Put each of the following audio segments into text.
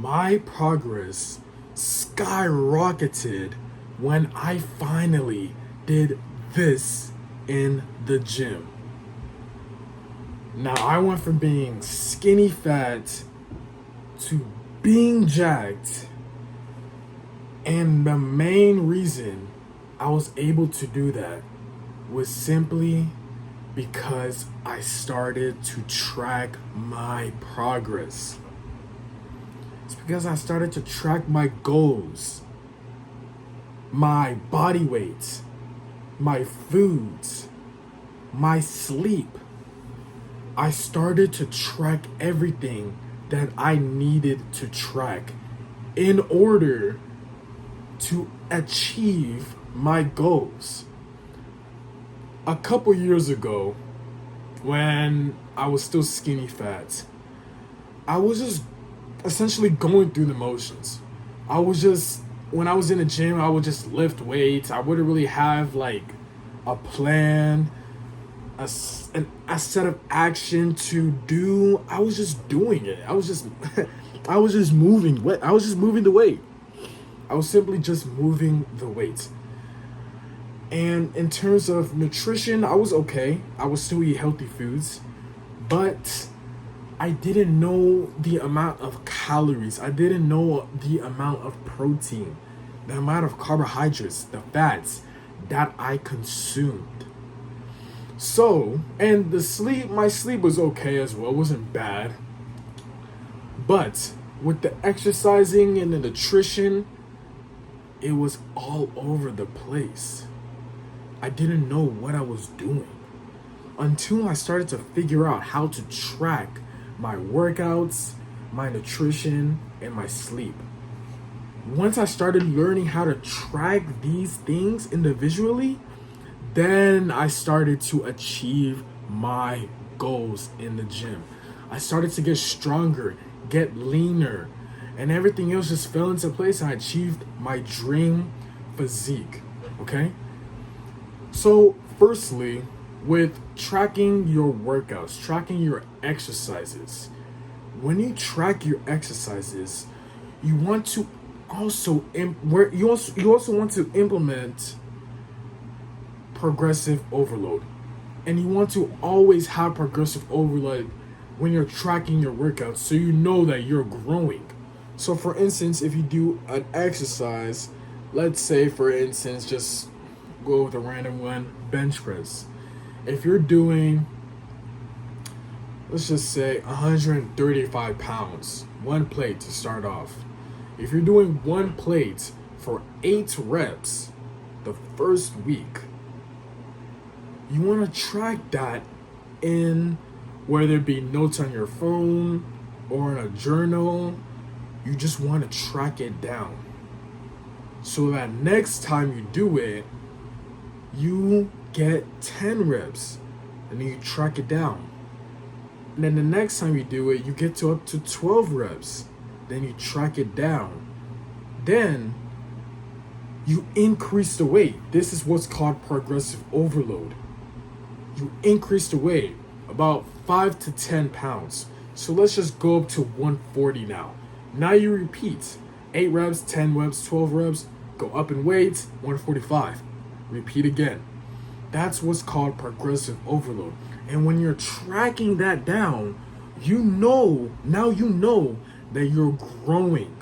my progress skyrocketed when I finally did this in the gym. Now, I went from being skinny fat to being jacked, and the main reason I was able to do that was simply because I started to track my progress. It's because I started to track my goals, my body weight, my foods, my sleep. I started to track everything that I needed to track in order to achieve my goals. A couple years ago, when I was still skinny fat, I was just essentially going through the motions. When I was in the gym, I would just lift weights. I wouldn't really have like a plan, a set of action to do. I was just doing it. I was just moving. I was just moving the weight. I was simply just moving the weight. And in terms of nutrition, I was okay. I would still eat healthy foods, but I didn't know the amount of calories. I didn't know the amount of protein, the amount of carbohydrates, the fats that I consumed. So, and my sleep was okay as well. It wasn't bad. But with the exercising and the nutrition, it was all over the place. I didn't know what I was doing until I started to figure out how to track my workouts, my nutrition, and my sleep. Once I started learning how to track these things individually, then I started to achieve my goals in the gym. I started to get stronger, get leaner, and everything else just fell into place, and I achieved my dream physique. Okay? So, firstly, with tracking your workouts, tracking your exercises, when you track your exercises, you want to also want to implement progressive overload. And you want to always have progressive overload when you're tracking your workouts, so you know that you're growing. So for instance, if you do an exercise, let's say for instance, just go with a random one, bench press. If you're doing, let's just say 135 pounds, one plate to start off. If you're doing one plate for 8 reps the first week, you want to track that in, whether it be notes on your phone or in a journal. You just want to track it down so that next time you do it, you get 10 reps and then you track it down. And then the next time you do it, you get to up to 12 reps. Then you track it down. Then you increase the weight. This is what's called progressive overload. You increase the weight about 5 to 10 pounds. So let's just go up to 140 now. Now you repeat 8 reps, 10 reps, 12 reps, go up in weight, 145. Repeat again. That's what's called progressive overload. And when you're tracking that down, you know that you're growing.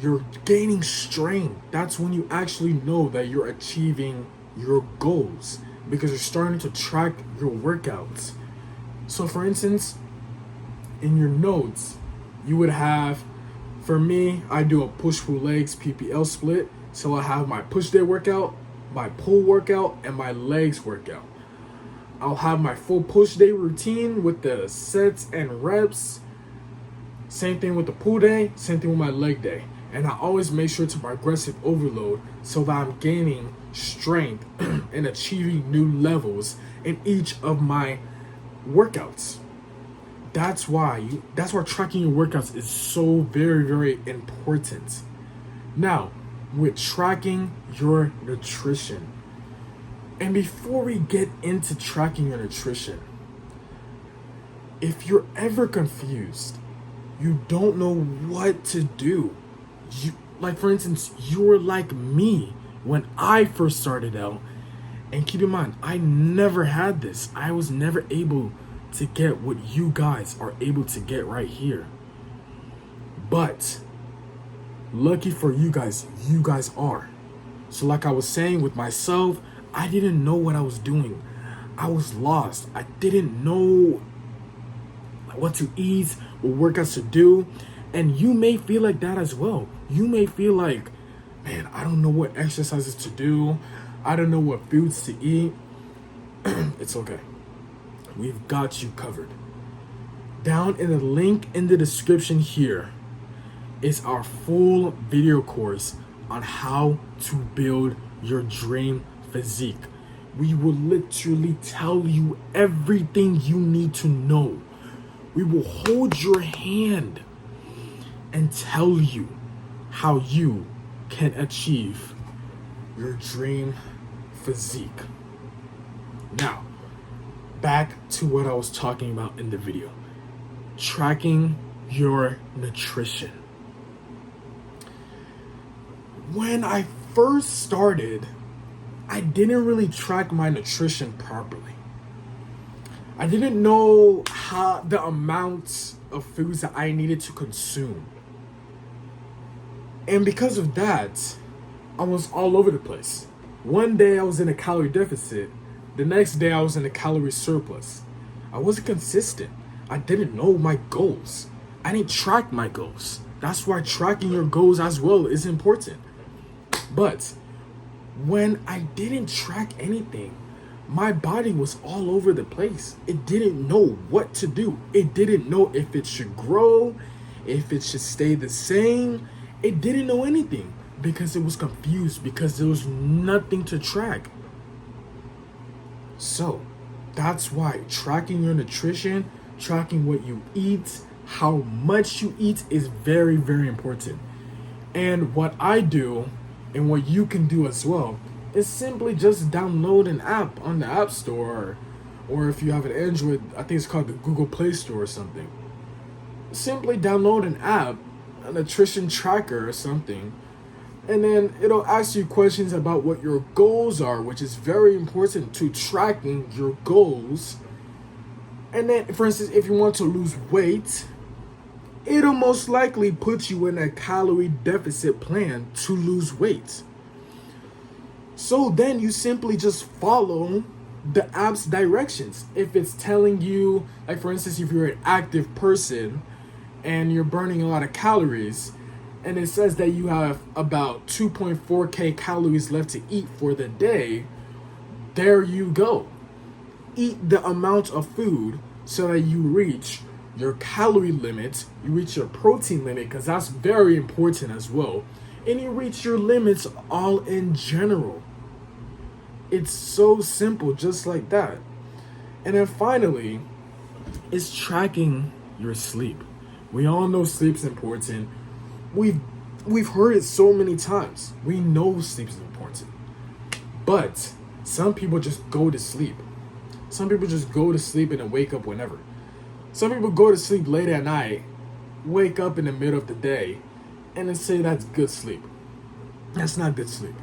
You're gaining strength. That's when you actually know that you're achieving your goals, because you're starting to track your workouts. So for instance, in your notes, you would have, for me, I do a push-pull legs PPL split. So I have my push day workout, my pull workout, and my legs workout. I'll have my full push day routine with the sets and reps. Same thing with the pull day, same thing with my leg day. And I always make sure to progressive overload so that I'm gaining strength and achieving new levels in each of my workouts. That's why tracking your workouts is so very, very important. Now, with tracking your nutrition. And before we get into tracking your nutrition, if you're ever confused you don't know what to do. Like for instance, you were like me when I first started out. And keep in mind, I never had this. I was never able to get what you guys are able to get right here. But lucky for you guys are. So like I was saying with myself, I didn't know what I was doing. I was lost. I didn't know what to eat, what workouts to do. And you may feel like that as well. You may feel like, man, I don't know what exercises to do. I don't know what foods to eat. It's okay. We've got you covered. Down in the link in the description here is our full video course on how to build your dream physique. We will literally tell you everything you need to know. We will hold your hand and tell you how you can achieve your dream physique. Now, back to what I was talking about in the video. Tracking your nutrition. When I first started, I didn't really track my nutrition properly. I didn't know how the amount of foods that I needed to consume. And because of that, I was all over the place. One day I was in a calorie deficit. The next day I was in a calorie surplus. I wasn't consistent. I didn't know my goals. I didn't track my goals. That's why tracking your goals as well is important. But when I didn't track anything, my body was all over the place. It didn't know what to do. It didn't know if it should grow, if it should stay the same. It didn't know anything because it was confused, because there was nothing to track. So that's why tracking your nutrition, tracking what you eat, how much you eat is very, very important. And what I do, and what you can do as well, is simply just download an app on the App Store, or if you have an Android, I think it's called the Google Play Store or something. Simply download an app, a nutrition tracker or something, and then it'll ask you questions about what your goals are, which is very important to tracking your goals. And then, for instance, if you want to lose weight, it'll most likely put you in a calorie deficit plan to lose weight. So then you simply just follow the app's directions. If it's telling you, like for instance, if you're an active person and you're burning a lot of calories, and it says that you have about 2.4k calories left to eat for the day, there you go. Eat the amount of food so that you reach your calorie limit, you reach your protein limit, because that's very important as well, and you reach your limits all in general. It's so simple, just like that. And then finally, is tracking your sleep. We all know sleep's important. We've heard it so many times. We know sleep is important. But some people just go to sleep. Some people just go to sleep and then wake up whenever. Some people go to sleep late at night, wake up in the middle of the day, and then say that's good sleep. That's not good sleep.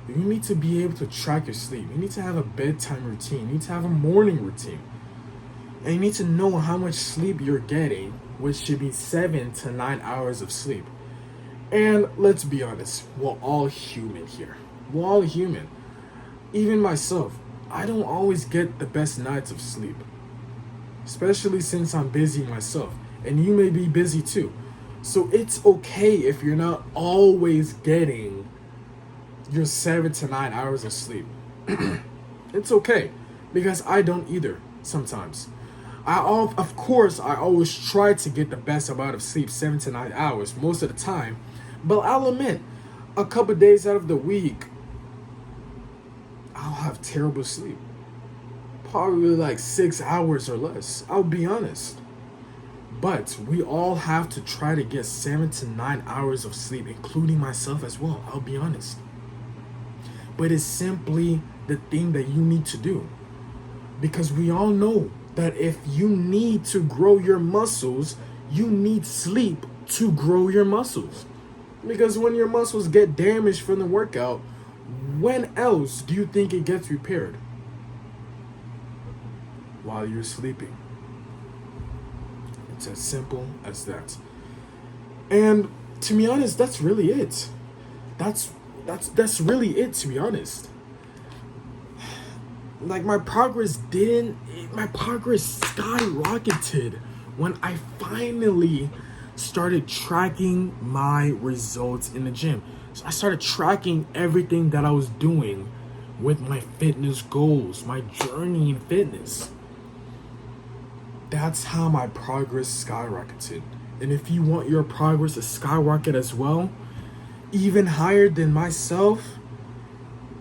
You need to be able to track your sleep. You need to have a bedtime routine. You need to have a morning routine. And you need to know how much sleep you're getting, which should be 7 to 9 hours of sleep. And let's be honest, we're all human here. We're all human. Even myself, I don't always get the best nights of sleep. Especially since I'm busy myself. And you may be busy too. So it's okay if you're not always getting your 7 to 9 hours of sleep. It's okay. Because I don't either sometimes. Of course, I always try to get the best amount of sleep, 7 to 9 hours, most of the time. But I'll admit, a couple days out of the week, I'll have terrible sleep. Probably like 6 hours or less. I'll be honest. But we all have to try to get 7 to 9 hours of sleep, including myself as well. I'll be honest. But it's simply the thing that you need to do. Because we all know that if you need to grow your muscles, you need sleep to grow your muscles. Because when your muscles get damaged from the workout, when else do you think it gets repaired? While you're sleeping. It's as simple as that. And to be honest, that's really it. That's really it, to be honest. Like my progress skyrocketed when I finally started tracking my results in the gym. So I started tracking everything that I was doing with my fitness goals, my journey in fitness. That's how my progress skyrocketed. And if you want your progress to skyrocket as well, even higher than myself,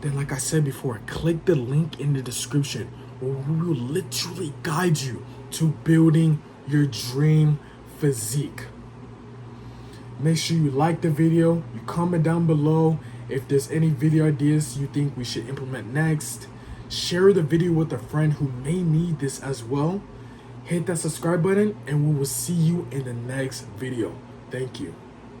then like I said before, click the link in the description where we will literally guide you to building your dream physique. Make sure you like the video, you comment down below if there's any video ideas you think we should implement next. Share the video with a friend who may need this as well. Hit that subscribe button and we will see you in the next video. Thank you.